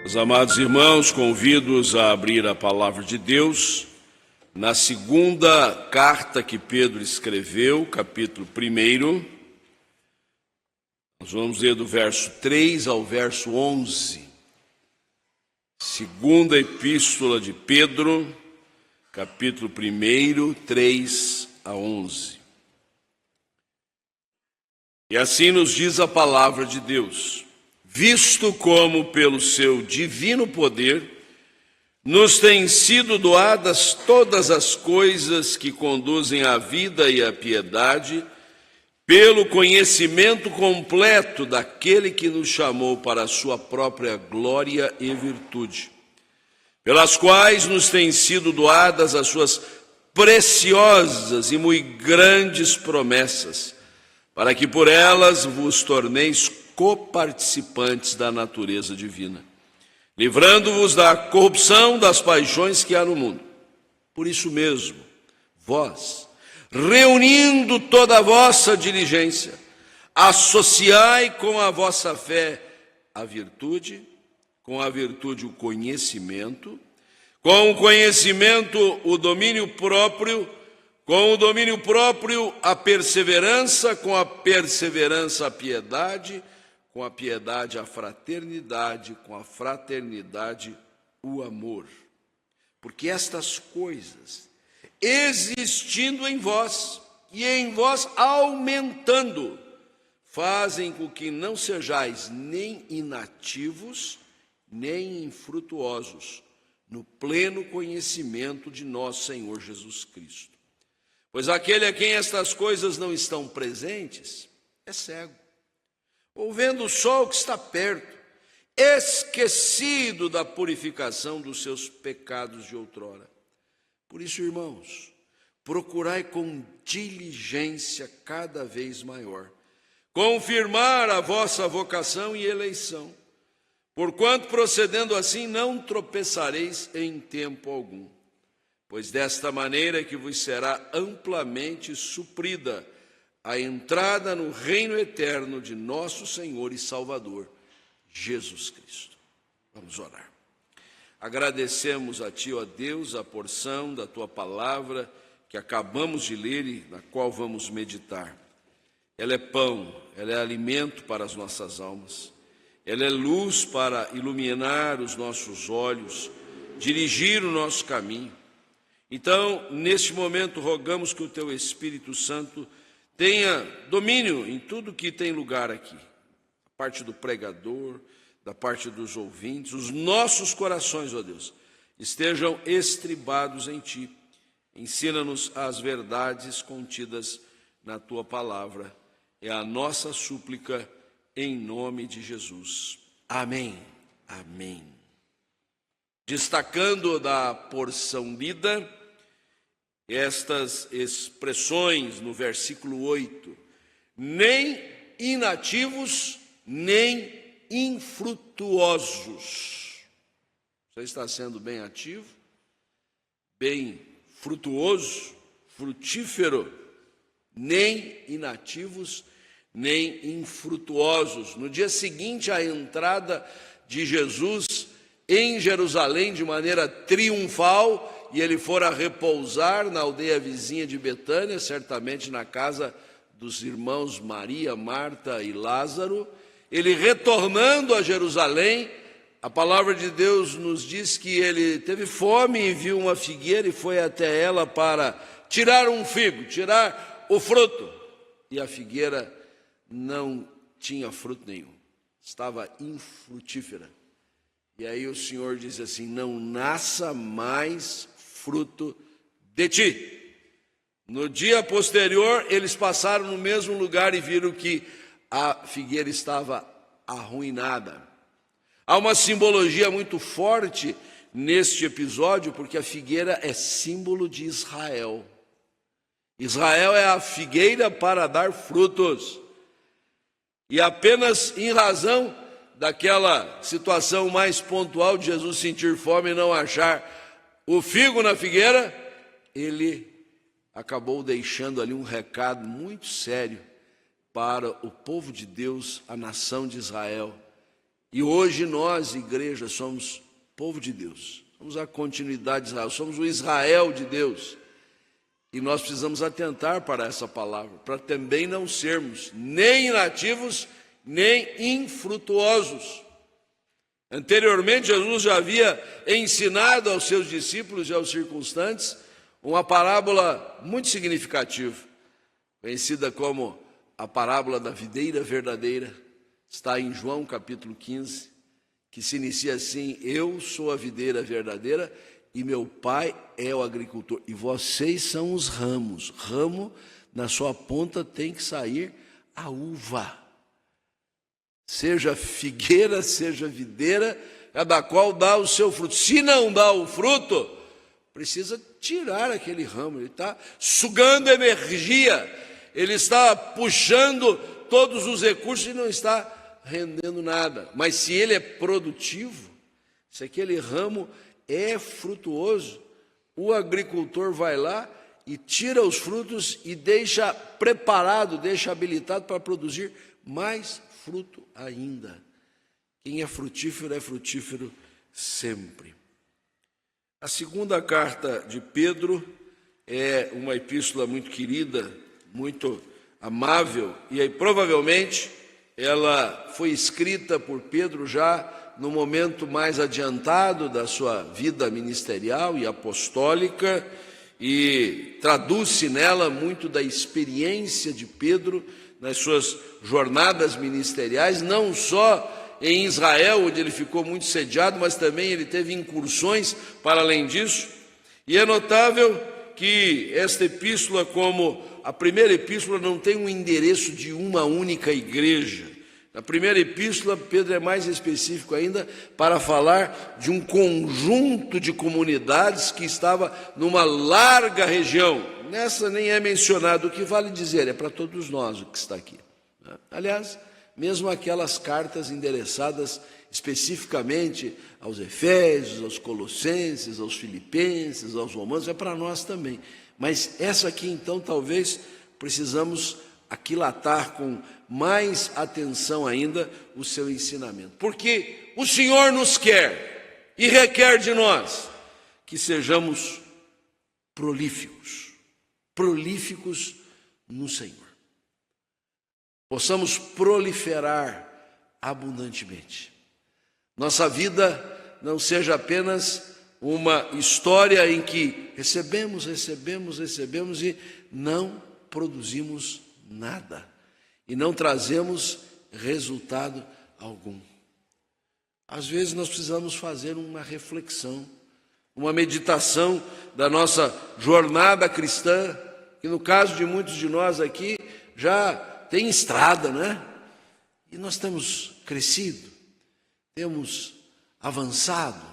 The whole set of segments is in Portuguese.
Meus amados irmãos, convido-os a abrir a palavra de Deus na segunda carta que Pedro escreveu, capítulo 1. Nós vamos ler do verso 3 ao verso 11. Segunda epístola de Pedro, capítulo 1, 3 a 11. E assim nos diz a palavra de Deus: visto como pelo seu divino poder nos têm sido doadas todas as coisas que conduzem à vida e à piedade, pelo conhecimento completo daquele que nos chamou para a sua própria glória e virtude, pelas quais nos têm sido doadas as suas preciosas e muito grandes promessas, para que por elas vos torneis coparticipantes da natureza divina, livrando-vos da corrupção das paixões que há no mundo. Por isso mesmo, vós, reunindo toda a vossa diligência, associai com a vossa fé a virtude, com a virtude o conhecimento, com o conhecimento o domínio próprio, com o domínio próprio a perseverança, com a perseverança a piedade, com a piedade a fraternidade, com a fraternidade o amor. Porque estas coisas, existindo em vós e em vós aumentando, fazem com que não sejais nem inativos, nem infrutuosos no pleno conhecimento de nosso Senhor Jesus Cristo. Pois aquele a quem estas coisas não estão presentes é cego, ou vendo só o que está perto, esquecido da purificação dos seus pecados de outrora. Por isso, irmãos, procurai com diligência cada vez maior confirmar a vossa vocação e eleição, porquanto procedendo assim não tropeçareis em tempo algum, pois desta maneira que vos será amplamente suprida a entrada no reino eterno de nosso Senhor e Salvador, Jesus Cristo. Vamos orar. Agradecemos a Ti, ó Deus, a porção da Tua palavra que acabamos de ler e na qual vamos meditar. Ela é pão, ela é alimento para as nossas almas, ela é luz para iluminar os nossos olhos, dirigir o nosso caminho. Então, neste momento, rogamos que o Teu Espírito Santo tenha domínio em tudo que tem lugar aqui, da parte do pregador, da parte dos ouvintes, os nossos corações, ó Deus, estejam estribados em Ti. Ensina-nos as verdades contidas na Tua palavra. É a nossa súplica em nome de Jesus. Amém. Amém. Destacando da porção lida, estas expressões no versículo 8, nem inativos, nem infrutuosos. Você está sendo bem ativo, bem frutuoso, frutífero, nem inativos, nem infrutuosos. No dia seguinte à entrada de Jesus em Jerusalém de maneira triunfal, e ele fora repousar na aldeia vizinha de Betânia, certamente na casa dos irmãos Maria, Marta e Lázaro. Ele retornando a Jerusalém, a palavra de Deus nos diz que ele teve fome e viu uma figueira e foi até ela para tirar um figo, tirar o fruto. E a figueira não tinha fruto nenhum, estava infrutífera. E aí o Senhor diz assim: não nasça mais fruto de ti. No dia posterior, eles passaram no mesmo lugar e viram que a figueira estava arruinada. Há uma simbologia muito forte neste episódio, porque a figueira é símbolo de Israel. Israel é a figueira para dar frutos. E apenas em razão daquela situação mais pontual de Jesus sentir fome e não achar o figo na figueira, ele acabou deixando ali um recado muito sério para o povo de Deus, a nação de Israel. E hoje nós, igreja, somos povo de Deus, somos a continuidade de Israel, somos o Israel de Deus. E nós precisamos atentar para essa palavra, para também não sermos nem inativos, nem infrutuosos. Anteriormente, Jesus já havia ensinado aos seus discípulos e aos circunstantes uma parábola muito significativa, conhecida como a parábola da videira verdadeira. Está em João capítulo 15, que se inicia assim: eu sou a videira verdadeira e meu pai é o agricultor, e vocês são os ramos. Ramo, na sua ponta tem que sair a uva. Seja figueira, seja videira, cada qual dá o seu fruto. Se não dá o fruto, precisa tirar aquele ramo. Ele está sugando energia, ele está puxando todos os recursos e não está rendendo nada. Mas se ele é produtivo, se aquele ramo é frutuoso, o agricultor vai lá e tira os frutos e deixa preparado, deixa habilitado para produzir mais fruto ainda. Quem é frutífero sempre. A segunda carta de Pedro é uma epístola muito querida, muito amável, e aí provavelmente ela foi escrita por Pedro já no momento mais adiantado da sua vida ministerial e apostólica, e traduz-se nela muito da experiência de Pedro nas suas jornadas ministeriais, não só em Israel, onde ele ficou muito sediado, mas também ele teve incursões para além disso. E é notável que esta epístola, como a primeira epístola, não tem um endereço de uma única igreja. Na primeira epístola, Pedro é mais específico ainda para falar de um conjunto de comunidades que estava numa larga região. Nessa nem é mencionado, o que vale dizer, é para todos nós o que está aqui. Aliás, mesmo aquelas cartas endereçadas especificamente aos Efésios, aos Colossenses, aos Filipenses, aos Romanos, é para nós também. Mas essa aqui, então, talvez precisamos aquilatar com mais atenção ainda o seu ensinamento. Porque o Senhor nos quer e requer de nós que sejamos prolíficos no Senhor. Possamos proliferar abundantemente. Nossa vida não seja apenas uma história em que recebemos e não produzimos nada e não trazemos resultado algum. Às vezes nós precisamos fazer uma reflexão, uma meditação da nossa jornada cristã, que no caso de muitos de nós aqui já tem estrada, né? E nós temos crescido, temos avançado,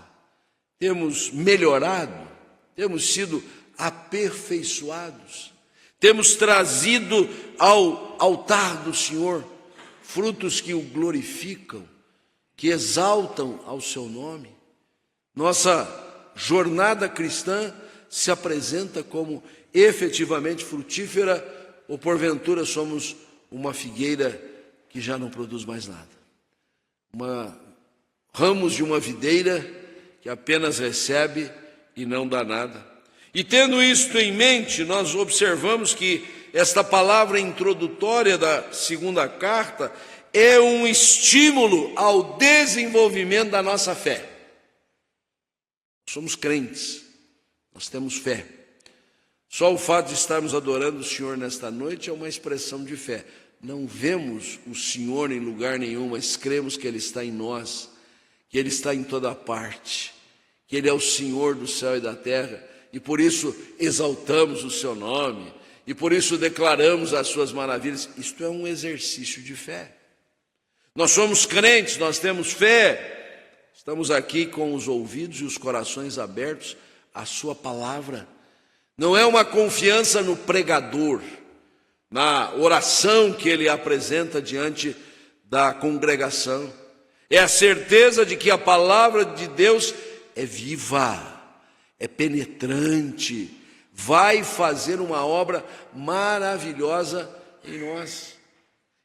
temos melhorado, temos sido aperfeiçoados, temos trazido ao altar do Senhor frutos que o glorificam, que exaltam ao seu nome. Nossa jornada cristã se apresenta como efetivamente frutífera, ou porventura somos uma figueira que já não produz mais nada, ramos de uma videira que apenas recebe e não dá nada. E tendo isto em mente, nós observamos que esta palavra introdutória da segunda carta é um estímulo ao desenvolvimento da nossa fé. Somos crentes, nós temos fé. Só o fato de estarmos adorando o Senhor nesta noite é uma expressão de fé. Não vemos o Senhor em lugar nenhum, mas cremos que Ele está em nós, que Ele está em toda parte, que Ele é o Senhor do céu e da terra, e por isso exaltamos o seu nome, e por isso declaramos as suas maravilhas. Isto é um exercício de fé. Nós somos crentes, nós temos fé, estamos aqui com os ouvidos e os corações abertos à sua palavra. Não é uma confiança no pregador, na oração que ele apresenta diante da congregação. É a certeza de que a palavra de Deus é viva, é penetrante, vai fazer uma obra maravilhosa em nós.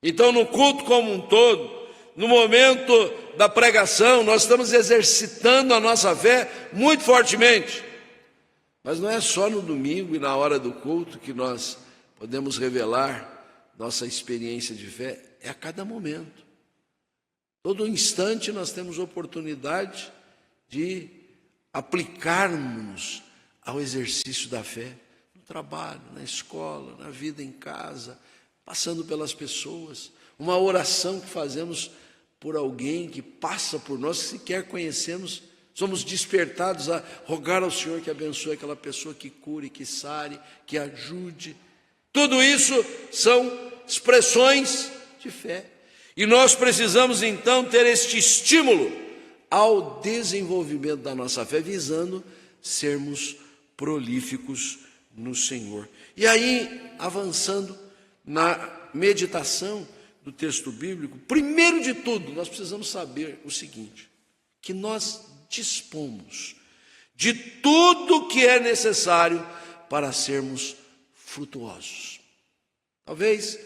Então, no culto como um todo, no momento da pregação, nós estamos exercitando a nossa fé muito fortemente. Mas não é só no domingo e na hora do culto que nós podemos revelar nossa experiência de fé, é a cada momento. Todo instante nós temos oportunidade de aplicarmos ao exercício da fé, no trabalho, na escola, na vida em casa, passando pelas pessoas. Uma oração que fazemos por alguém que passa por nós, que sequer conhecemos, somos despertados a rogar ao Senhor que abençoe aquela pessoa, que cure, que sare, que ajude. Tudo isso são expressões de fé. E nós precisamos então ter este estímulo ao desenvolvimento da nossa fé, visando sermos prolíficos no Senhor. E aí, avançando na meditação do texto bíblico, primeiro de tudo, nós precisamos saber o seguinte, que nós dispomos de tudo que é necessário para sermos frutuosos. Talvez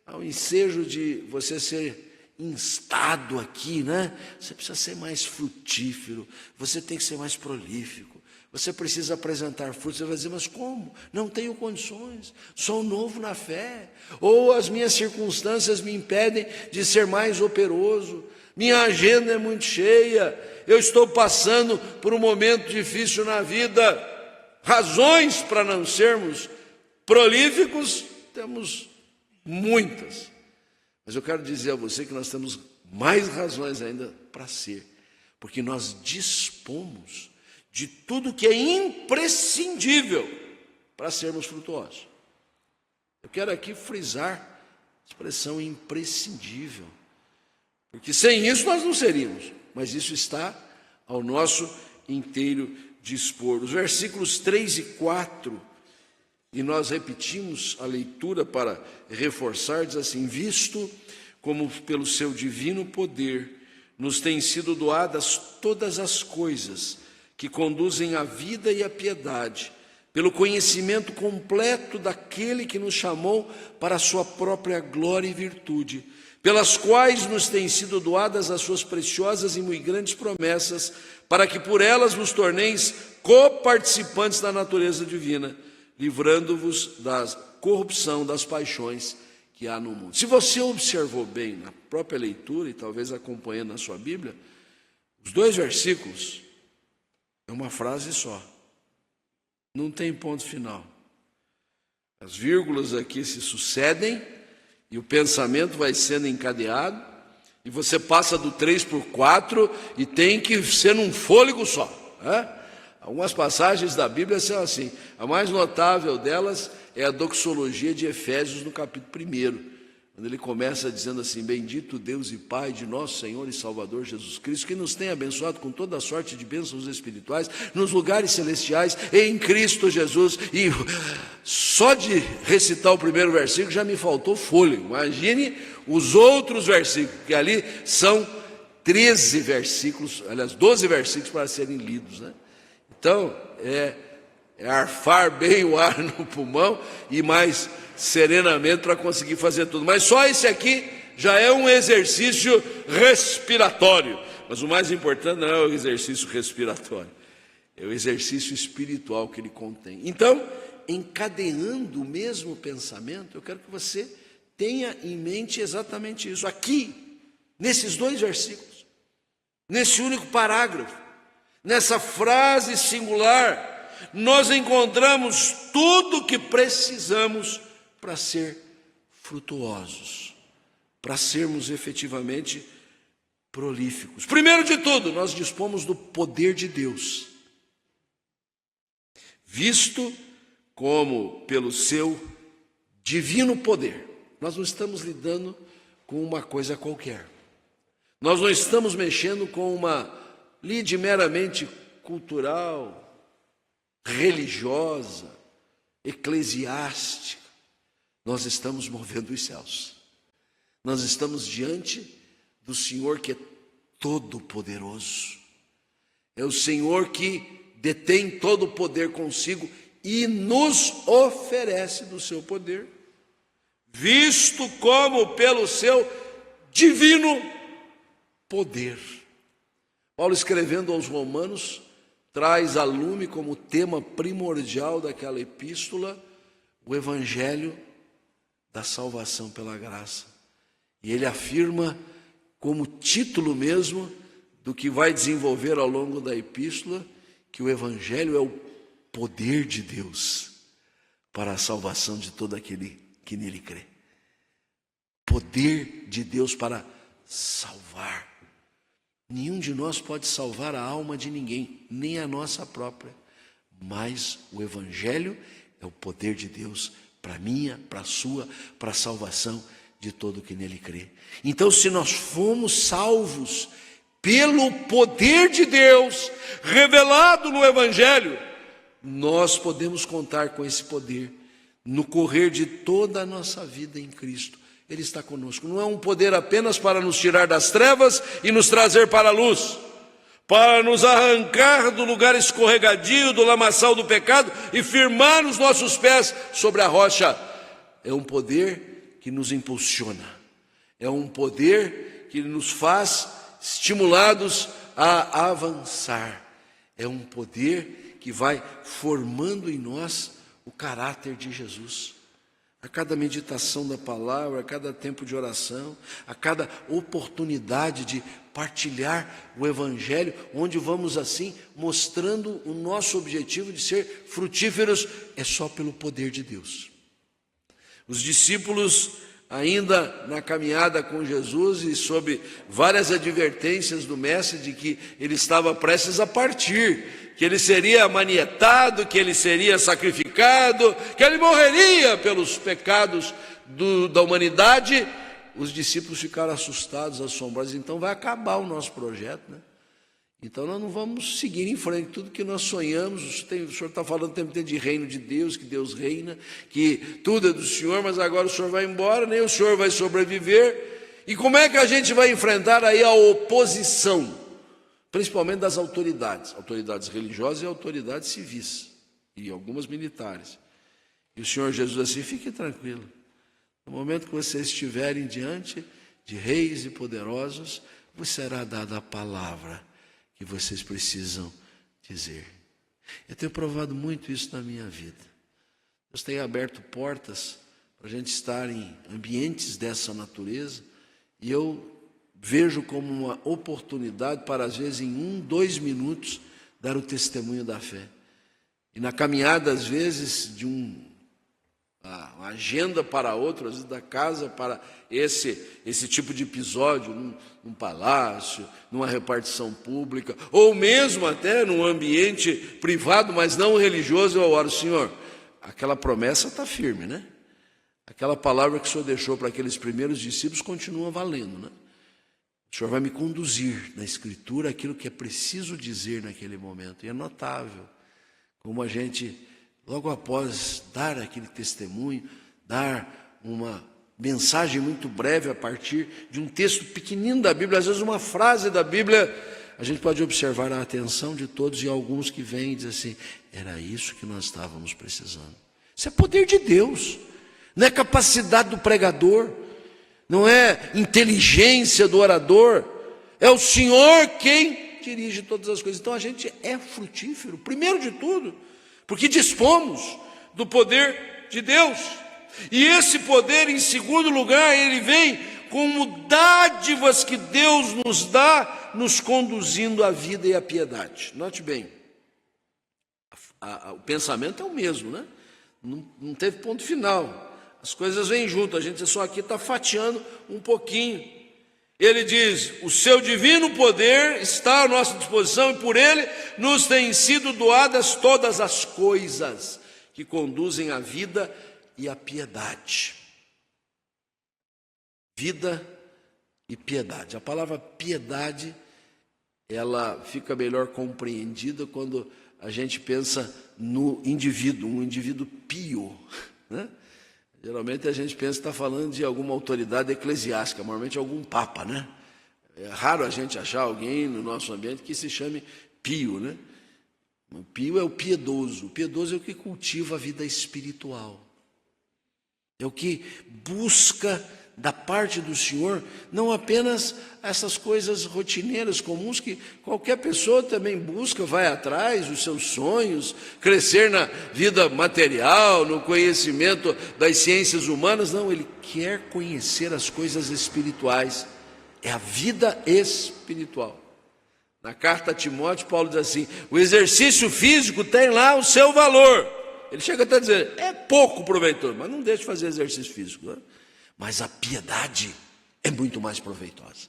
ao ensejo de você ser instado aqui, né? Você precisa ser mais frutífero, você tem que ser mais prolífico, você precisa apresentar frutos. Você vai dizer, mas como? Não tenho condições, sou novo na fé, ou as minhas circunstâncias me impedem de ser mais operoso, minha agenda é muito cheia, eu estou passando por um momento difícil na vida. Razões para não sermos prolíficos, temos muitas. Mas eu quero dizer a você que nós temos mais razões ainda para ser, porque nós dispomos de tudo que é imprescindível para sermos frutuosos. Eu quero aqui frisar a expressão imprescindível, porque sem isso nós não seríamos, mas isso está ao nosso inteiro dispor. Os versículos 3 e 4, e nós repetimos a leitura para reforçar, diz assim: visto como pelo seu divino poder nos têm sido doadas todas as coisas que conduzem à vida e à piedade, pelo conhecimento completo daquele que nos chamou para a sua própria glória e virtude, pelas quais nos têm sido doadas as suas preciosas e muito grandes promessas, para que por elas nos torneis coparticipantes da natureza divina, livrando-vos da corrupção das paixões que há no mundo. Se você observou bem na própria leitura, e talvez acompanhando na sua Bíblia, os dois versículos é uma frase só, não tem ponto final. As vírgulas aqui se sucedem e o pensamento vai sendo encadeado, e você passa do 3 para o 4 e tem que ser num fôlego só, né? Algumas passagens da Bíblia são assim. A mais notável delas é a doxologia de Efésios no capítulo 1, quando ele começa dizendo assim: bendito Deus e Pai de nosso Senhor e Salvador Jesus Cristo, que nos tem abençoado com toda a sorte de bênçãos espirituais nos lugares celestiais em Cristo Jesus. E só de recitar o primeiro versículo já me faltou fôlego. Imagine os outros versículos, que ali são 13 versículos, aliás, 12 versículos para serem lidos, né? Então, é arfar bem o ar no pulmão e mais serenamente para conseguir fazer tudo. Mas só esse aqui já é um exercício respiratório. Mas o mais importante não é o exercício respiratório, é o exercício espiritual que ele contém. Então, encadeando o mesmo pensamento, eu quero que você tenha em mente exatamente isso. Aqui, nesses dois versículos, nesse único parágrafo, nessa frase singular, nós encontramos tudo o que precisamos para ser frutuosos, para sermos efetivamente prolíficos. Primeiro de tudo, nós dispomos do poder de Deus, visto como pelo seu divino poder. Nós não estamos lidando com uma coisa qualquer, nós não estamos mexendo com uma lide meramente cultural, religiosa, eclesiástica. Nós estamos movendo os céus. Nós estamos diante do Senhor que é todo-poderoso. É o Senhor que detém todo o poder consigo e nos oferece do seu poder, visto como pelo seu divino poder. Paulo, escrevendo aos Romanos, traz a lume como tema primordial daquela epístola o evangelho da salvação pela graça. E ele afirma como título mesmo do que vai desenvolver ao longo da epístola, que o evangelho é o poder de Deus para a salvação de todo aquele que nele crê. Poder de Deus para salvar. Nenhum de nós pode salvar a alma de ninguém, nem a nossa própria. Mas o evangelho é o poder de Deus para a minha, para a sua, para a salvação de todo que nele crê. Então, se nós fomos salvos pelo poder de Deus revelado no evangelho, nós podemos contar com esse poder no correr de toda a nossa vida em Cristo. Ele está conosco. Não é um poder apenas para nos tirar das trevas e nos trazer para a luz, para nos arrancar do lugar escorregadio, do lamaçal do pecado e firmar os nossos pés sobre a rocha. É um poder que nos impulsiona. É um poder que nos faz estimulados a avançar. É um poder que vai formando em nós o caráter de Jesus. A cada meditação da palavra, a cada tempo de oração, a cada oportunidade de partilhar o evangelho, onde vamos assim mostrando o nosso objetivo de ser frutíferos, é só pelo poder de Deus. Os discípulos, ainda na caminhada com Jesus e sob várias advertências do mestre de que ele estava prestes a partir, que ele seria manietado, que ele seria sacrificado, que ele morreria pelos pecados da humanidade, os discípulos ficaram assustados, assombrados. Então vai acabar o nosso projeto, né? Então nós não vamos seguir em frente. Tudo que nós sonhamos, o senhor está falando o tempo inteiro de reino de Deus, que Deus reina, que tudo é do Senhor, mas agora o senhor vai embora, nem o senhor vai sobreviver. E como é que a gente vai enfrentar aí a oposição? Principalmente das autoridades religiosas e autoridades civis, e algumas militares. E o Senhor Jesus assim, fique tranquilo, no momento que vocês estiverem diante de reis e poderosos, vos será dada a palavra que vocês precisam dizer. Eu tenho provado muito isso na minha vida. Deus tem aberto portas para a gente estar em ambientes dessa natureza, e eu vejo como uma oportunidade para, às vezes, em 2 minutos, dar o testemunho da fé. E na caminhada, às vezes, de uma agenda para outra, às vezes da casa para esse tipo de episódio, num palácio, numa repartição pública, ou mesmo até num ambiente privado, mas não religioso, eu oro, Senhor, aquela promessa está firme, né? Aquela palavra que o Senhor deixou para aqueles primeiros discípulos continua valendo, né? O Senhor vai me conduzir na Escritura aquilo que é preciso dizer naquele momento. E é notável como a gente, logo após dar aquele testemunho, dar uma mensagem muito breve a partir de um texto pequenino da Bíblia, às vezes uma frase da Bíblia, a gente pode observar a atenção de todos e alguns que vêm e dizem assim, era isso que nós estávamos precisando. Isso é poder de Deus, não é capacidade do pregador, não é inteligência do orador, é o Senhor quem dirige todas as coisas. Então a gente é frutífero, primeiro de tudo, porque dispomos do poder de Deus. E esse poder, em segundo lugar, ele vem como dádivas que Deus nos dá, nos conduzindo à vida e à piedade. Note bem, o pensamento é o mesmo, né? Não teve ponto final. As coisas vêm junto, a gente só aqui está fatiando um pouquinho. Ele diz, o seu divino poder está à nossa disposição e por ele nos têm sido doadas todas as coisas que conduzem à vida e à piedade. Vida e piedade. A palavra piedade, ela fica melhor compreendida quando a gente pensa no indivíduo, um indivíduo pio, né? Geralmente a gente pensa que está falando de alguma autoridade eclesiástica, normalmente algum papa, né? É raro a gente achar alguém no nosso ambiente que se chame pio, né? O pio é o piedoso. O piedoso é o que cultiva a vida espiritual. É o que busca da parte do Senhor, não apenas essas coisas rotineiras, comuns, que qualquer pessoa também busca, vai atrás dos seus sonhos, crescer na vida material, no conhecimento das ciências humanas. Não, ele quer conhecer as coisas espirituais, é a vida espiritual. Na carta a Timóteo, Paulo diz assim: o exercício físico tem lá o seu valor. Ele chega até a dizer, é pouco proveitoso, mas não deixe de fazer exercício físico, né? Mas a piedade é muito mais proveitosa.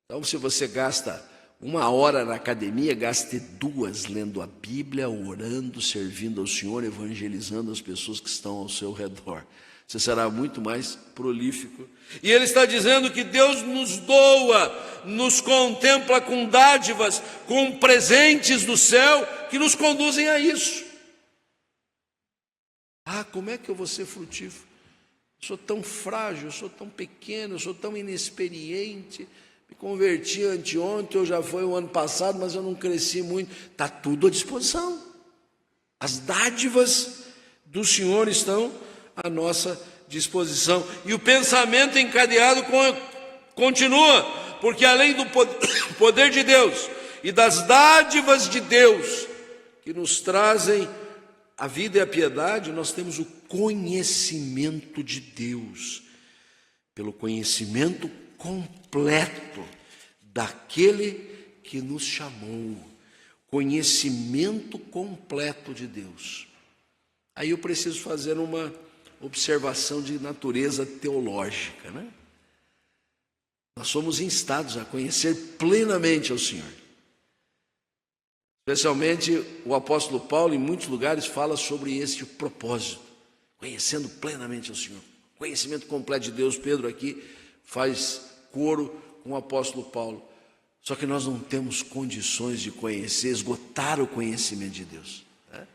Então, se você gasta 1 hora na academia, gaste 2 lendo a Bíblia, orando, servindo ao Senhor, evangelizando as pessoas que estão ao seu redor. Você será muito mais prolífico. E ele está dizendo que Deus nos doa, nos contempla com dádivas, com presentes do céu que nos conduzem a isso. Ah, como é que eu vou ser frutífero? Eu sou tão frágil, eu sou tão pequeno, eu sou tão inexperiente. Me converti anteontem, ou já foi o ano passado, mas eu não cresci muito. Está tudo à disposição. As dádivas do Senhor estão à nossa disposição. E o pensamento encadeado continua, porque além do poder de Deus e das dádivas de Deus que nos trazem a vida e a piedade, nós temos o conhecimento de Deus. Pelo conhecimento completo daquele que nos chamou. Conhecimento completo de Deus. Aí eu preciso fazer uma observação de natureza teológica, né? Nós somos instados a conhecer plenamente ao Senhor. Especialmente o apóstolo Paulo, em muitos lugares, fala sobre esse propósito, conhecendo plenamente ao Senhor. Conhecimento completo de Deus. Pedro aqui faz coro com o apóstolo Paulo. Só que nós não temos condições de conhecer, esgotar o conhecimento de Deus, né?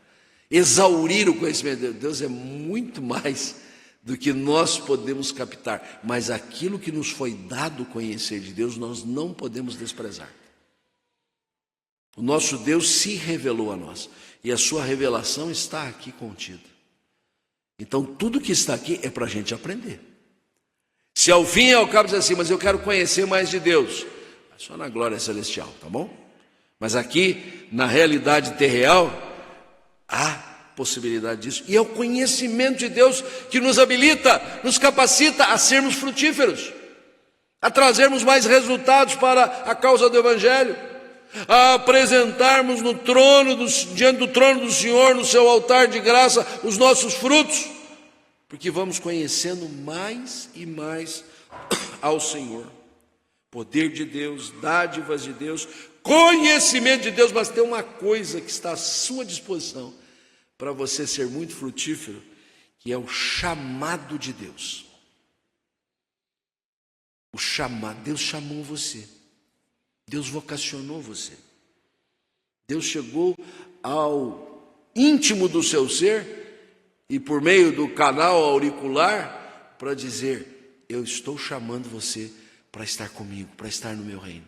Exaurir o conhecimento de Deus é muito mais do que nós podemos captar. Mas aquilo que nos foi dado conhecer de Deus, nós não podemos desprezar. O nosso Deus se revelou a nós, e a sua revelação está aqui contida. Então tudo que está aqui é para a gente aprender. Se ao fim e ao cabo diz assim, mas eu quero conhecer mais de Deus, é só na glória celestial, tá bom? Mas aqui, na realidade terreal, há possibilidade disso. E é o conhecimento de Deus que nos habilita, nos capacita a sermos frutíferos, a trazermos mais resultados para a causa do Evangelho, a apresentarmos diante do trono do Senhor, no seu altar de graça, os nossos frutos, porque vamos conhecendo mais e mais ao Senhor. Poder de Deus, dádivas de Deus, conhecimento de Deus. Mas tem uma coisa que está à sua disposição para você ser muito frutífero, que é o chamado de Deus. O chamado, Deus chamou você. Deus vocacionou você. Deus chegou ao íntimo do seu ser e por meio do canal auricular para dizer, eu estou chamando você para estar comigo, para estar no meu reino.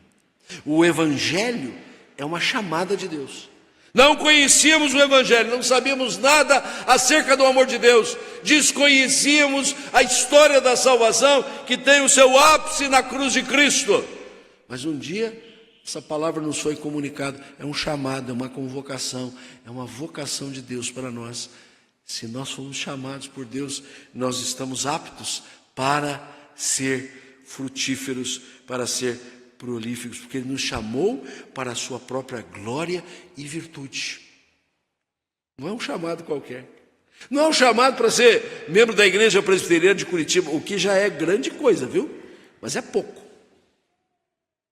O Evangelho é uma chamada de Deus. Não conhecíamos o Evangelho, não sabíamos nada acerca do amor de Deus, desconhecíamos a história da salvação que tem o seu ápice na cruz de Cristo. Mas um dia essa palavra nos foi comunicada, é um chamado, é uma convocação, é uma vocação de Deus para nós. Se nós fomos chamados por Deus, nós estamos aptos para ser frutíferos, para ser prolíficos, porque Ele nos chamou para a sua própria glória e virtude. Não é um chamado qualquer. Não é um chamado para ser membro da Igreja Presbiteriana de Curitiba, o que já é grande coisa, viu? Mas é pouco.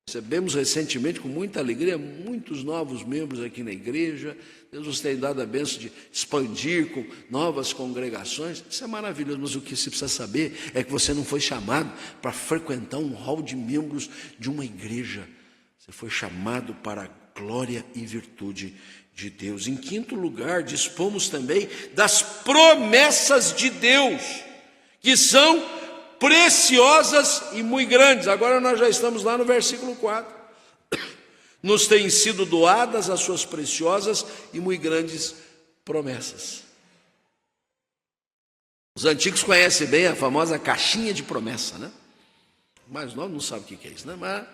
Recebemos recentemente, com muita alegria, muitos novos membros aqui na igreja. Deus nos tem dado a bênção de expandir com novas congregações. Isso é maravilhoso, mas o que você precisa saber é que você não foi chamado para frequentar um hall de membros de uma igreja. Você foi chamado para a glória e virtude de Deus. Em quinto lugar, dispomos também das promessas de Deus, que são preciosas e muito grandes. Agora nós já estamos lá no versículo 4. Nos têm sido doadas as suas preciosas e muito grandes promessas. Os antigos conhecem bem a famosa caixinha de promessa, né? Mas nós não sabemos o que é isso, né? Mas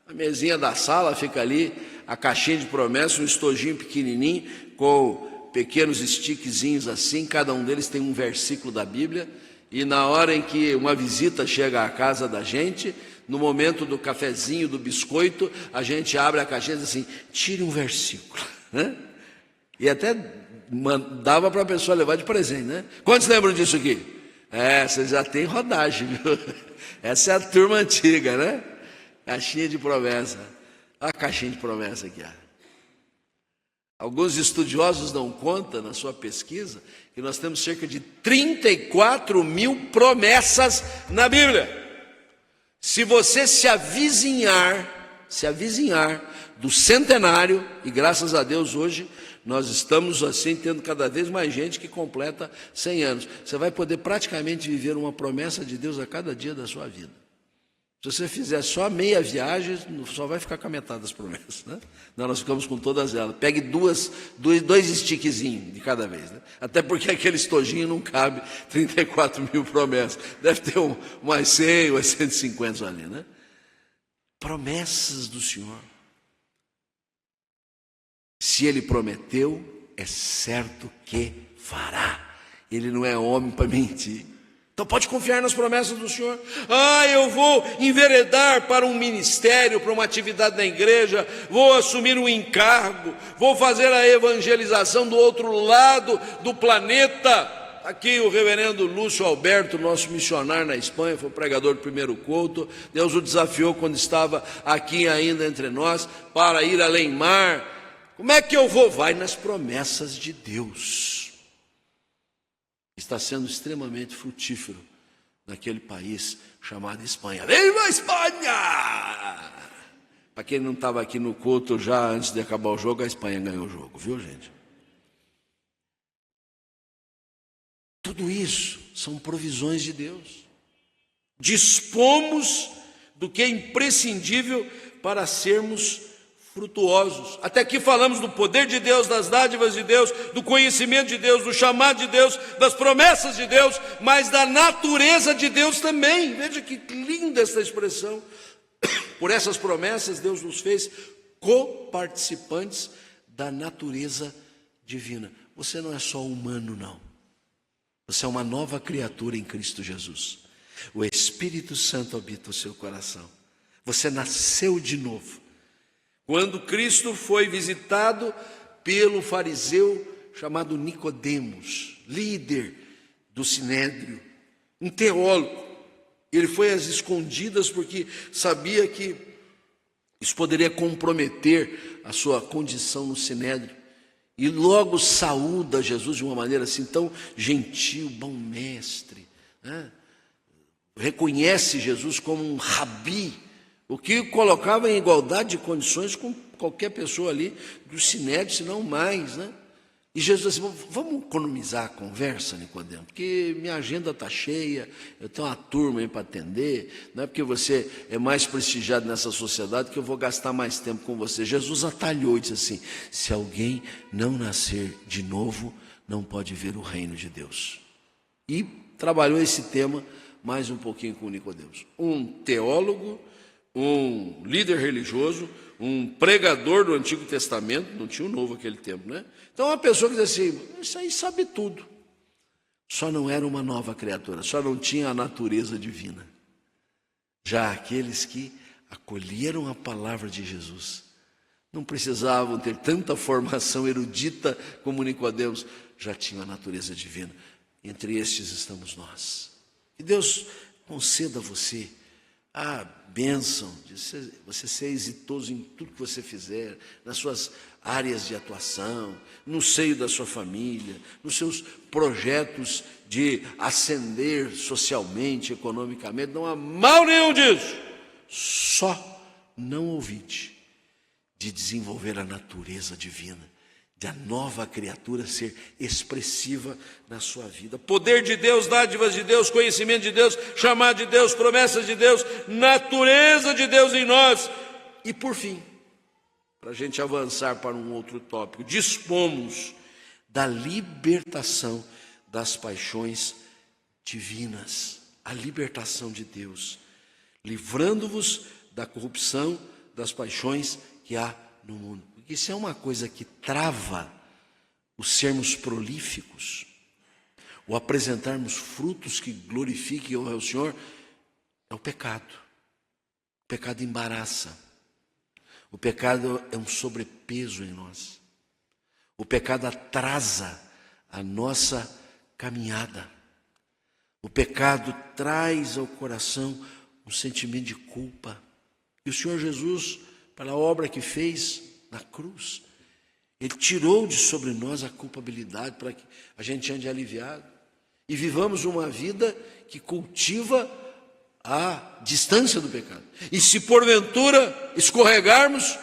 a mesinha da sala fica ali, a caixinha de promessa, um estojinho pequenininho, com pequenos stickzinhos assim, cada um deles tem um versículo da Bíblia, e na hora em que uma visita chega à casa da gente, no momento do cafezinho, do biscoito, a gente abre a caixinha e diz assim, tire um versículo, né? E até dava para a pessoa levar de presente, né? Quantos lembram disso aqui? Vocês já têm rodagem, viu? Essa é a turma antiga, né? Caixinha de promessa. Olha a caixinha de promessa aqui. Alguns estudiosos dão conta, na sua pesquisa, que nós temos cerca de 34 mil promessas na Bíblia. Se você se avizinhar do centenário, e graças a Deus hoje nós estamos assim tendo cada vez mais gente que completa 100 anos. Você vai poder praticamente viver uma promessa de Deus a cada dia da sua vida. Se você fizer só meia viagem, só vai ficar com a metade das promessas, né? Não, nós ficamos com todas elas. Pegue dois stickzinhos de cada vez, né? Até porque aquele estojinho não cabe 34 mil promessas. Deve ter umas 100, umas 150 ali, né? Promessas do Senhor. Se Ele prometeu, é certo que fará. Ele não é homem para mentir. Então pode confiar nas promessas do Senhor. Eu vou enveredar para um ministério, para uma atividade na igreja, vou assumir um encargo, vou fazer a evangelização do outro lado do planeta. Aqui o reverendo Lúcio Alberto, nosso missionário na Espanha, foi pregador do primeiro culto. Deus o desafiou quando estava aqui ainda entre nós, para ir além mar. Como é que eu vou? Vai nas promessas de Deus. Está sendo extremamente frutífero naquele país chamado Espanha. Viva a Espanha! Para quem não estava aqui no culto já antes de acabar o jogo, a Espanha ganhou o jogo, viu, gente? Tudo isso são provisões de Deus. Dispomos do que é imprescindível para sermos frutuosos. Até aqui falamos do poder de Deus, das dádivas de Deus, do conhecimento de Deus, do chamado de Deus, das promessas de Deus, mas da natureza de Deus também. Veja que linda essa expressão. Por essas promessas, Deus nos fez coparticipantes da natureza divina. Você não é só humano, não. Você é uma nova criatura em Cristo Jesus. O Espírito Santo habita o seu coração. Você nasceu de novo. Quando Cristo foi visitado pelo fariseu chamado Nicodemos, líder do Sinédrio, um teólogo, ele foi às escondidas porque sabia que isso poderia comprometer a sua condição no Sinédrio. E logo saúda Jesus de uma maneira assim tão gentil, bom mestre, né? Reconhece Jesus como um rabi, o que colocava em igualdade de condições com qualquer pessoa ali do Sinédrio, se não mais, né? E Jesus disse, vamos economizar a conversa, Nicodemo, porque minha agenda está cheia, eu tenho uma turma aí para atender, não é porque você é mais prestigiado nessa sociedade que eu vou gastar mais tempo com você. Jesus atalhou e disse assim, se alguém não nascer de novo, não pode ver o reino de Deus. E trabalhou esse tema mais um pouquinho com Nicodemos. Um teólogo, um líder religioso, um pregador do Antigo Testamento, não tinha o Novo naquele tempo, né? Então uma pessoa que diz assim, isso aí sabe tudo, só não era uma nova criatura, só não tinha a natureza divina. Já aqueles que acolheram a palavra de Jesus, não precisavam ter tanta formação erudita como Nicodemos, já tinham a natureza divina. Entre estes estamos nós. Que Deus conceda a você a bênção de você ser exitoso em tudo que você fizer, nas suas áreas de atuação, no seio da sua família, nos seus projetos de ascender socialmente, economicamente. Não há mal nenhum disso. Só não ouvide de desenvolver a natureza divina, da nova criatura ser expressiva na sua vida. Poder de Deus, dádivas de Deus, conhecimento de Deus, chamado de Deus, promessas de Deus, natureza de Deus em nós. E por fim, para a gente avançar para um outro tópico, dispomos da libertação das paixões divinas, a libertação de Deus, livrando-vos da corrupção, das paixões que há no mundo. Porque isso é uma coisa que trava os sermos prolíficos, o apresentarmos frutos que glorifiquem ao Senhor, é o pecado. O pecado embaraça. O pecado é um sobrepeso em nós. O pecado atrasa a nossa caminhada. O pecado traz ao coração um sentimento de culpa. E o Senhor Jesus, pela obra que fez na cruz, Ele tirou de sobre nós a culpabilidade para que a gente ande aliviado e vivamos uma vida que cultiva a distância do pecado. E se porventura escorregarmos,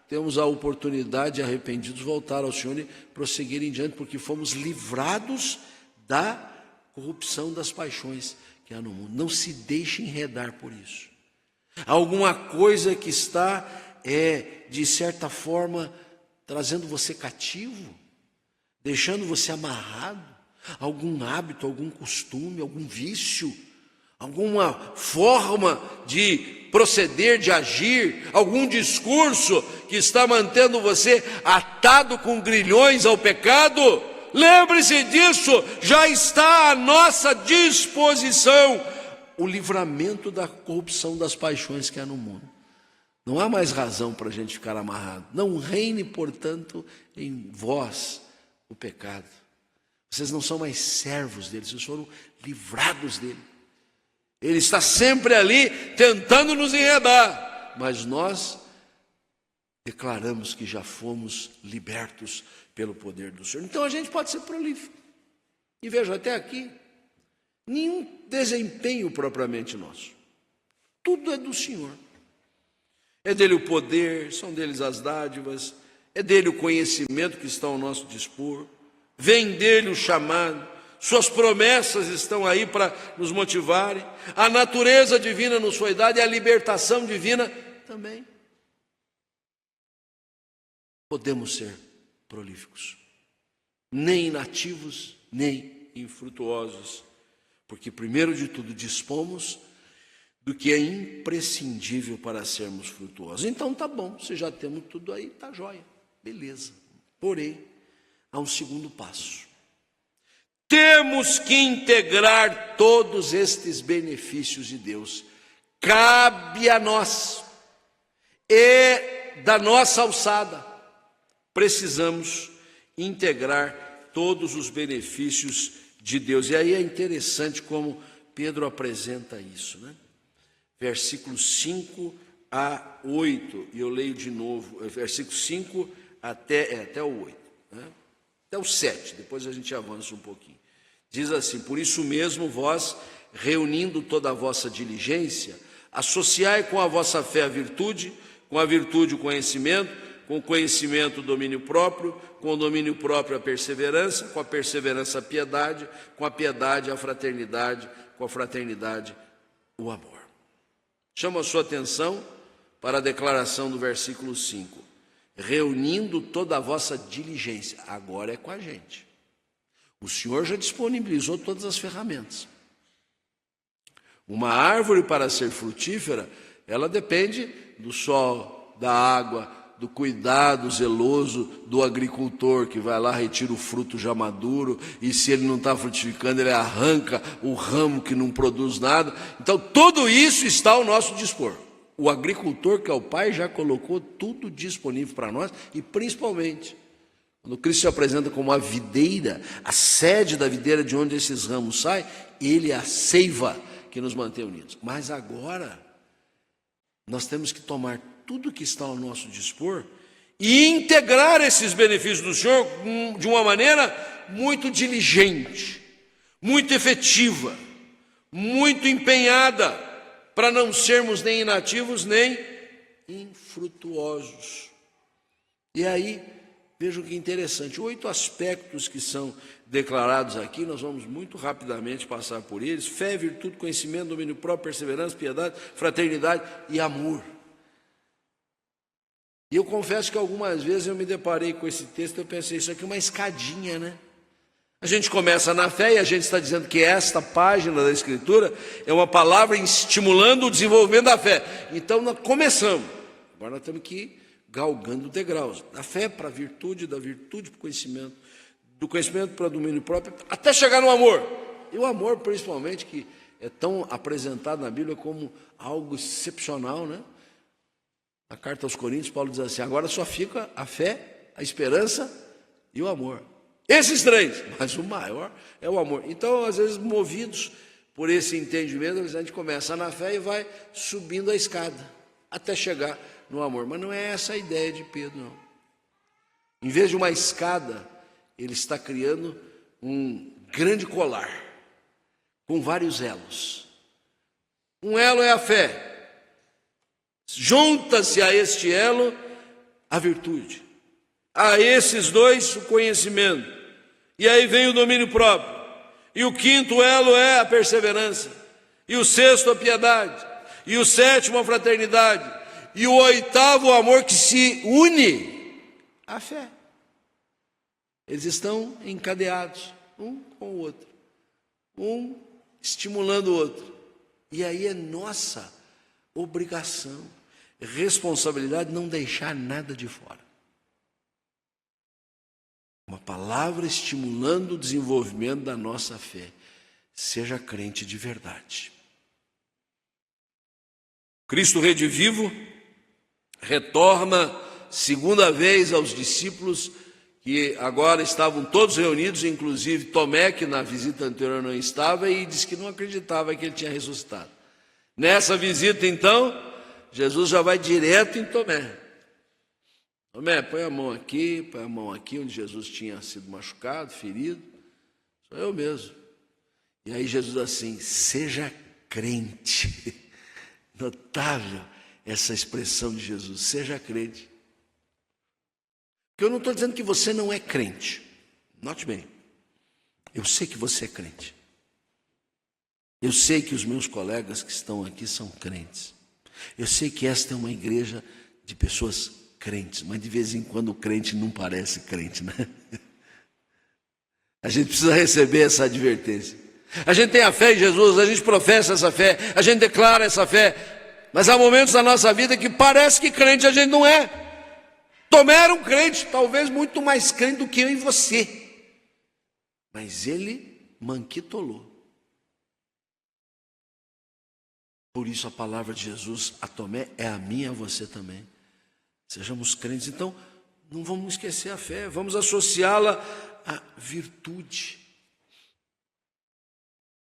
temos a oportunidade de, arrependidos, voltar ao Senhor e prosseguir em diante, porque fomos livrados da corrupção das paixões que há no mundo. Não se deixe enredar por isso. Alguma coisa que está, de certa forma, trazendo você cativo, deixando você amarrado, algum hábito, algum costume, algum vício, alguma forma de proceder, de agir, algum discurso que está mantendo você atado com grilhões ao pecado. Lembre-se disso, já está à nossa disposição o livramento da corrupção das paixões que há no mundo. Não há mais razão para a gente ficar amarrado. Não reine, portanto, em vós o pecado. Vocês não são mais servos dele, vocês foram livrados dele. Ele está sempre ali tentando nos enredar, mas nós declaramos que já fomos libertos pelo poder do Senhor. Então a gente pode ser prolífico. E veja, até aqui, nenhum desempenho propriamente nosso. Tudo é do Senhor. É dele o poder, são deles as dádivas, é dele o conhecimento que está ao nosso dispor, vem dele o chamado, suas promessas estão aí para nos motivarem, a natureza divina nos foi dada e a libertação divina também. Podemos ser prolíficos, nem inativos, nem infrutuosos, porque primeiro de tudo dispomos do que é imprescindível para sermos frutuosos. Então tá bom, se já temos tudo aí, tá jóia, beleza. Porém, há um segundo passo. Temos que integrar todos estes benefícios de Deus. Cabe a nós, e da nossa alçada, precisamos integrar todos os benefícios de Deus. E aí é interessante como Pedro apresenta isso, né? Versículos 5 a 8, e eu leio de novo, versículo 5 até o 8, né? Até o 7, depois a gente avança um pouquinho. Diz assim: por isso mesmo vós, reunindo toda a vossa diligência, associai com a vossa fé a virtude, com a virtude o conhecimento, com o conhecimento o domínio próprio, com o domínio próprio a perseverança, com a perseverança a piedade, com a piedade a fraternidade, com a fraternidade o amor. Chamo a sua atenção para a declaração do versículo 5. Reunindo toda a vossa diligência. Agora é com a gente. O Senhor já disponibilizou todas as ferramentas. Uma árvore, para ser frutífera, ela depende do sol, da água, do cuidado zeloso do agricultor, que vai lá, retira o fruto já maduro, e se ele não está frutificando, ele arranca o ramo que não produz nada. Então tudo isso está ao nosso dispor. O agricultor, que é o Pai, já colocou tudo disponível para nós, e principalmente quando Cristo se apresenta como a videira, a sede da videira de onde esses ramos saem, Ele é a seiva que nos mantém unidos. Mas agora nós temos que tomar tudo que está ao nosso dispor e integrar esses benefícios do Senhor de uma maneira muito diligente, muito efetiva, muito empenhada, para não sermos nem inativos nem infrutuosos. E aí, vejam que interessante, 8 aspectos que são declarados aqui, nós vamos muito rapidamente passar por eles: fé, virtude, conhecimento, domínio próprio, perseverança, piedade, fraternidade e amor. E eu confesso que algumas vezes eu me deparei com esse texto e eu pensei, isso aqui é uma escadinha, né? A gente começa na fé e a gente está dizendo que esta página da Escritura é uma palavra estimulando o desenvolvimento da fé. Então nós começamos. Agora nós temos que ir galgando degraus. Da fé para a virtude, da virtude para o conhecimento, do conhecimento para o domínio próprio, até chegar no amor. E o amor, principalmente, que é tão apresentado na Bíblia como algo excepcional, né? Na carta aos Coríntios, Paulo diz assim: agora só fica a fé, a esperança e o amor. Esses três, mas o maior é o amor. Então, às vezes, movidos por esse entendimento, a gente começa na fé e vai subindo a escada, até chegar no amor. Mas não é essa a ideia de Pedro, não. Em vez de uma escada, ele está criando um grande colar, com vários elos. Um elo é a fé. Junta-se a este elo a virtude. A esses dois, o conhecimento. E aí vem o domínio próprio. E o quinto elo é a perseverança. E o sexto, a piedade. E o sétimo, a fraternidade. E o oitavo, o amor, que se une à fé. Eles estão encadeados, um com o outro. Um estimulando o outro. E aí é nossa obrigação, responsabilidade, não deixar nada de fora. Uma palavra estimulando o desenvolvimento da nossa fé. Seja crente de verdade. Cristo redivivo retorna segunda vez aos discípulos que agora estavam todos reunidos, inclusive Tomé, que na visita anterior não estava, e disse que não acreditava que ele tinha ressuscitado. Nessa visita, então, Jesus já vai direto em Tomé. Tomé, põe a mão aqui, onde Jesus tinha sido machucado, ferido. Sou eu mesmo. E aí Jesus assim: seja crente. Notável essa expressão de Jesus, seja crente. Porque eu não estou dizendo que você não é crente. Note bem, eu sei que você é crente. Eu sei que os meus colegas que estão aqui são crentes. Eu sei que esta é uma igreja de pessoas crentes, mas de vez em quando o crente não parece crente, né? A gente precisa receber essa advertência. A gente tem a fé em Jesus, a gente professa essa fé, a gente declara essa fé, mas há momentos da nossa vida que parece que crente a gente não é. Tomé era um crente, talvez muito mais crente do que eu e você, mas ele manquitolou. Por isso a palavra de Jesus a Tomé é a minha e a você também. Sejamos crentes. Então, não vamos esquecer a fé, vamos associá-la à virtude.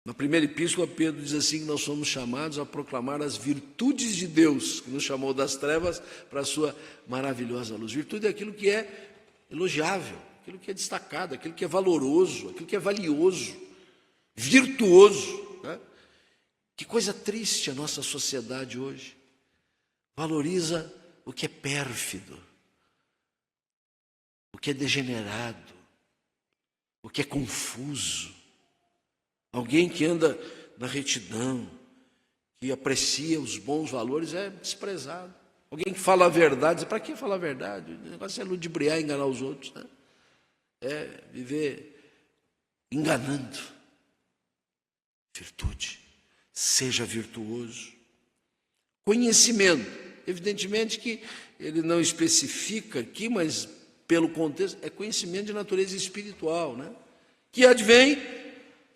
Na primeira epístola, Pedro diz assim que nós somos chamados a proclamar as virtudes de Deus, que nos chamou das trevas para a sua maravilhosa luz. Virtude é aquilo que é elogiável, aquilo que é destacado, aquilo que é valoroso, aquilo que é valioso, virtuoso, né? Que coisa triste a nossa sociedade hoje. Valoriza o que é pérfido, o que é degenerado, o que é confuso. Alguém que anda na retidão, que aprecia os bons valores, é desprezado. Alguém que fala a verdade, para que falar a verdade? O negócio é ludibriar, enganar os outros, né? É viver enganando. Virtude. Seja virtuoso. Conhecimento. Evidentemente que ele não especifica aqui, mas pelo contexto, é conhecimento de natureza espiritual, né? Que advém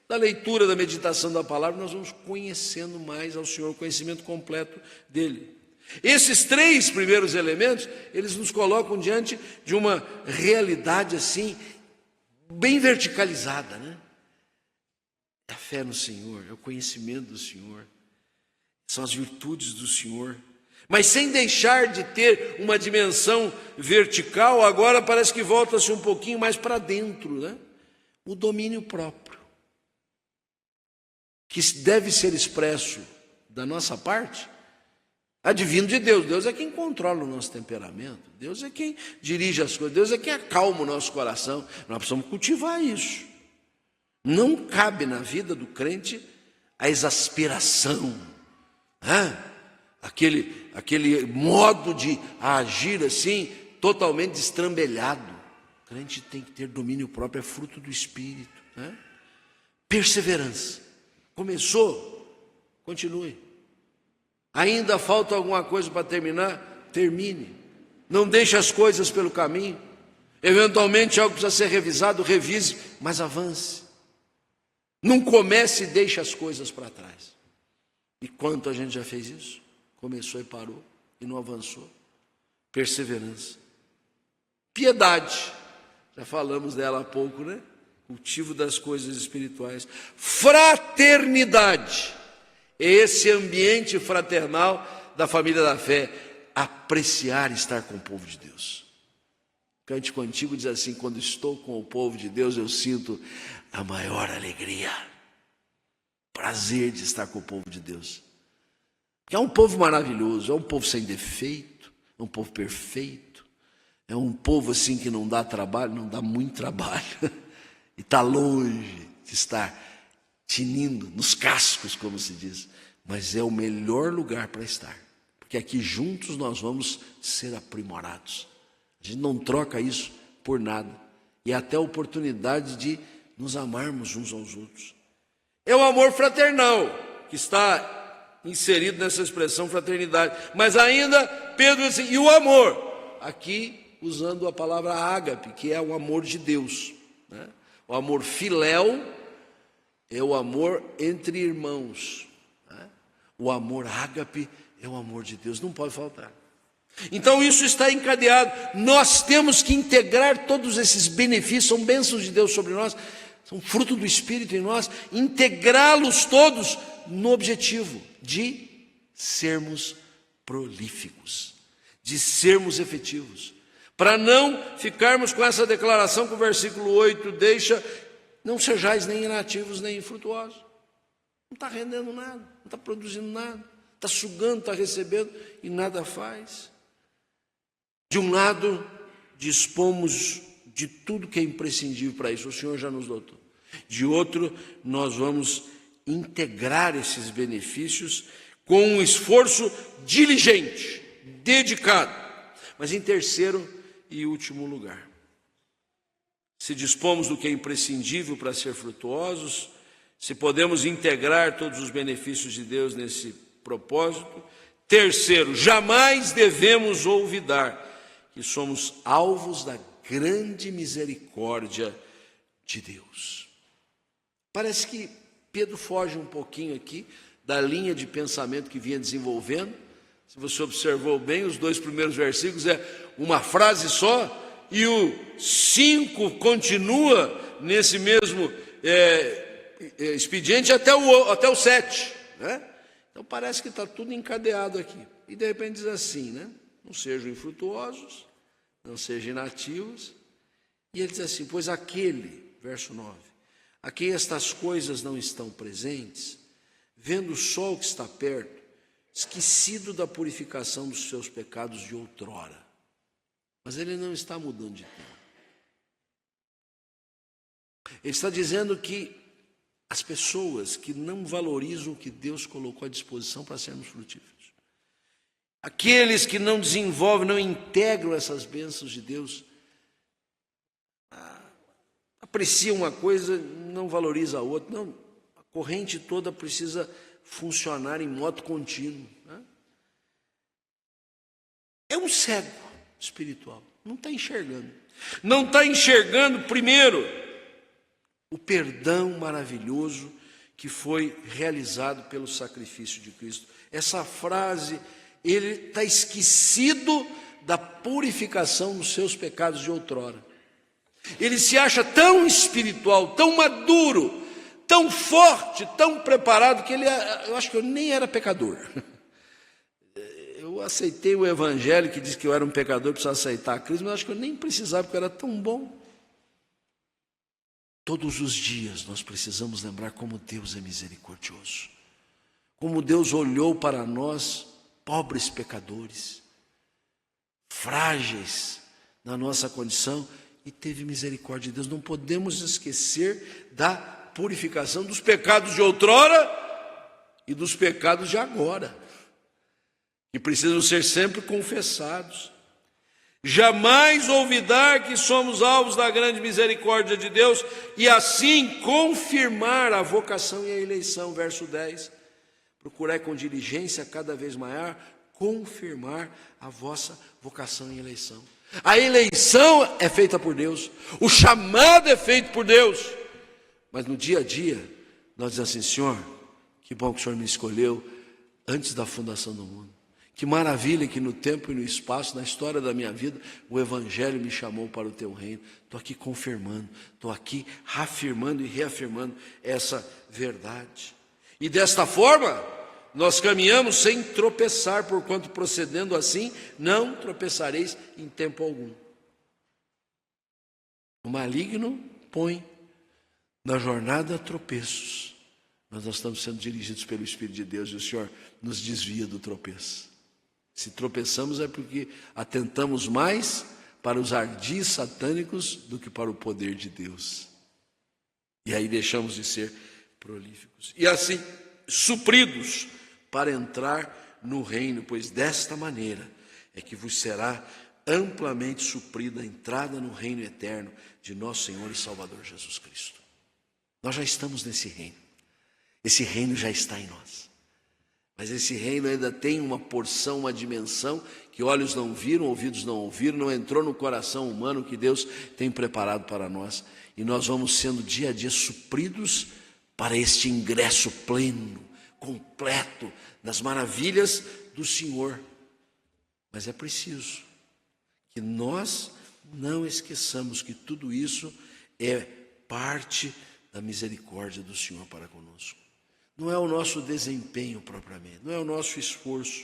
da leitura, da meditação da palavra, nós vamos conhecendo mais ao Senhor, o conhecimento completo dele. Esses três primeiros elementos, eles nos colocam diante de uma realidade assim, bem verticalizada, né? É a fé no Senhor, é o conhecimento do Senhor, são as virtudes do Senhor, mas sem deixar de ter uma dimensão vertical. Agora parece que volta-se um pouquinho mais para dentro, né? O domínio próprio, que deve ser expresso da nossa parte, advindo de Deus. Deus é quem controla o nosso temperamento, Deus é quem dirige as coisas, Deus é quem acalma o nosso coração. Nós precisamos cultivar isso. Não cabe na vida do crente a exasperação, aquele modo de agir assim, totalmente destrambelhado. O crente tem que ter domínio próprio, é fruto do Espírito. né? Perseverança. Começou, continue. Ainda falta alguma coisa para terminar? Termine. Não deixe as coisas pelo caminho. Eventualmente algo precisa ser revisado, revise, mas avance. Não comece e deixe as coisas para trás. E quanto a gente já fez isso? Começou e parou, e não avançou. Perseverança. Piedade. Já falamos dela há pouco, né? Cultivo das coisas espirituais. Fraternidade. Esse ambiente fraternal da família da fé. Apreciar estar com o povo de Deus. Cântico antigo diz assim: quando estou com o povo de Deus, eu sinto a maior alegria. Prazer de estar com o povo de Deus. É um povo maravilhoso, é um povo sem defeito, é um povo perfeito, é um povo assim que não dá trabalho, não dá muito trabalho, e está longe de estar tinindo nos cascos, como se diz, mas é o melhor lugar para estar, porque aqui juntos nós vamos ser aprimorados. A gente não troca isso por nada, e até a oportunidade de nos amarmos uns aos outros. É o amor fraternal que está inserido nessa expressão fraternidade. Mas ainda Pedro diz assim, e o amor? Aqui usando a palavra ágape, que é o amor de Deus, né? O amor filéu é o amor entre irmãos, né? O amor ágape é o amor de Deus, não pode faltar. Então isso está encadeado. Nós temos que integrar todos esses benefícios, são bênçãos de Deus sobre nós, são fruto do Espírito em nós, integrá-los todos no objetivo de sermos prolíficos, de sermos efetivos, para não ficarmos com essa declaração que o versículo 8 deixa: não sejais nem inativos nem infrutuosos. Não está rendendo nada, não está produzindo nada, está sugando, está recebendo e nada faz. De um lado, dispomos de tudo que é imprescindível para isso, o Senhor já nos dotou. De outro, nós vamos integrar esses benefícios com um esforço diligente, dedicado. Mas em terceiro e último lugar, se dispomos do que é imprescindível para ser frutuosos, se podemos integrar todos os benefícios de Deus nesse propósito. Terceiro, jamais devemos olvidar que somos alvos da grande misericórdia de Deus. Parece que Pedro foge um pouquinho aqui da linha de pensamento que vinha desenvolvendo. Se você observou bem, os 2 primeiros versículos é uma frase só, e o 5 continua nesse mesmo expediente até o 7, né? Então parece que está tudo encadeado aqui. E de repente diz assim, né? Não sejam infrutuosos, não sejam inativos. E ele diz assim, pois aquele, verso 9, a quem estas coisas não estão presentes, vendo o sol que está perto, esquecido da purificação dos seus pecados de outrora. Mas ele não está mudando de tema. Ele está dizendo que as pessoas que não valorizam o que Deus colocou à disposição para sermos frutíferos, aqueles que não desenvolvem, não integram essas bênçãos de Deus, aprecia uma coisa, não valoriza a outra. Não, a corrente toda precisa funcionar em modo contínuo, né? É um cego espiritual, não está enxergando. Não está enxergando, primeiro, o perdão maravilhoso que foi realizado pelo sacrifício de Cristo. Essa frase, ele está esquecido da purificação dos seus pecados de outrora. Ele se acha tão espiritual, tão maduro, tão forte, tão preparado, que eu acho que eu nem era pecador. Eu aceitei o evangelho que diz que eu era um pecador, precisava aceitar a Cristo, mas acho que eu nem precisava, porque eu era tão bom. Todos os dias nós precisamos lembrar como Deus é misericordioso, como Deus olhou para nós, pobres pecadores, frágeis na nossa condição, e teve misericórdia de Deus. Não podemos esquecer da purificação dos pecados de outrora e dos pecados de agora, que precisam ser sempre confessados. jamais olvidar que somos alvos da grande misericórdia de Deus e assim confirmar a vocação e a eleição. Verso 10. Procurai com diligência cada vez maior confirmar a vossa vocação e eleição. A eleição é feita por Deus, o chamado é feito por Deus, mas no dia a dia nós dizemos assim: Senhor, que bom que o Senhor me escolheu antes da fundação do mundo. Que maravilha que no tempo e no espaço, na história da minha vida, o Evangelho me chamou para o teu reino. Estou aqui confirmando, estou aqui reafirmando e reafirmando essa verdade. E desta forma, nós caminhamos sem tropeçar, porquanto procedendo assim, não tropeçareis em tempo algum. O maligno põe na jornada tropeços, mas nós estamos sendo dirigidos pelo Espírito de Deus e o Senhor nos desvia do tropeço. Se tropeçamos é porque atentamos mais para os ardis satânicos do que para o poder de Deus. E aí deixamos de ser prolíficos. E assim, supridos para entrar no reino, pois desta maneira é que vos será amplamente suprida a entrada no reino eterno de nosso Senhor e Salvador Jesus Cristo. Nós já estamos nesse reino. Esse reino já está em nós. Mas esse reino ainda tem uma porção, uma dimensão que olhos não viram, ouvidos não ouviram, não entrou no coração humano que Deus tem preparado para nós. E nós vamos sendo dia a dia supridos para este ingresso pleno, completo, das maravilhas do Senhor. Mas é preciso que nós não esqueçamos que tudo isso é parte da misericórdia do Senhor para conosco. Não é o nosso desempenho propriamente, não é o nosso esforço.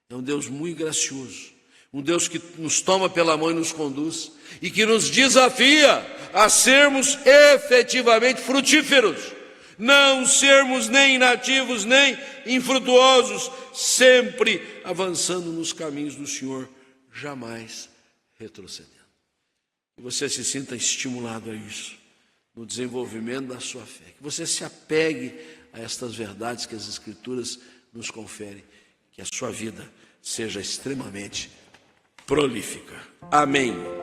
É um Deus muito gracioso, um Deus que nos toma pela mão e nos conduz, e que nos desafia a sermos efetivamente frutíferos, não sermos nem inativos, nem infrutuosos, sempre avançando nos caminhos do Senhor, jamais retrocedendo. Que você se sinta estimulado a isso, no desenvolvimento da sua fé, que você se apegue a estas verdades que as Escrituras nos conferem, que a sua vida seja extremamente prolífica. Amém.